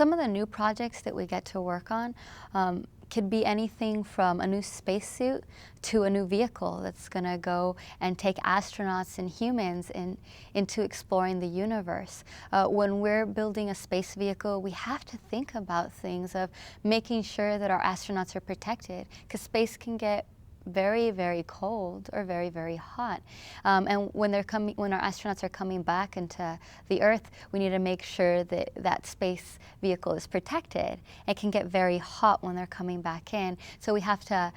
some of the new projects that we get to work on could be anything from a new spacesuit to a new vehicle that's going to go and take astronauts and humans into exploring the universe. When we're building a space vehicle, we have to think about things of making sure that our astronauts are protected, because space can get very, very cold or very, very hot. And when our astronauts are coming back into the Earth, we need to make sure that that space vehicle is protected. It can get very hot when they're coming back in. So we have to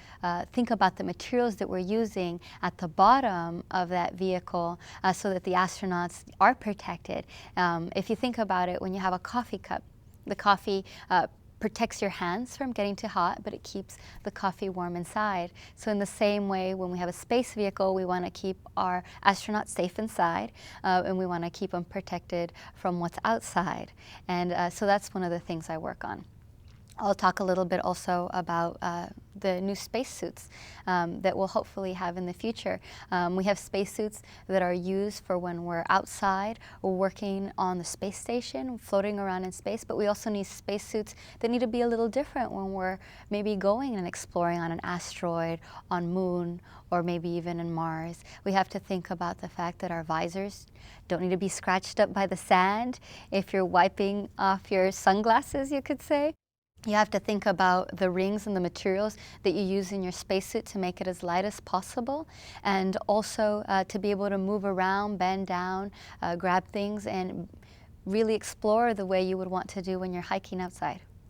think about the materials that we're using at the bottom of that vehicle so that the astronauts are protected. If you think about it, when you have a coffee cup, the coffee protects your hands from getting too hot, but it keeps the coffee warm inside. So in the same way, when we have a space vehicle, we want to keep our astronauts safe inside, and we want to keep them protected from what's outside. And so that's one of the things I work on. I'll talk a little bit also about the new spacesuits that we'll hopefully have in the future. We have spacesuits that are used for when we're outside or working on the space station, floating around in space, but we also need spacesuits that need to be a little different when we're maybe going and exploring on an asteroid, on Moon, or maybe even in Mars. We have to think about the fact that our visors don't need to be scratched up by the sand. If you're wiping off your sunglasses, you could say. You have to think about the rings and the materials that you use in your spacesuit to make it as light as possible, and also to be able to move around, bend down, grab things, and really explore the way you would want to do when you're hiking outside.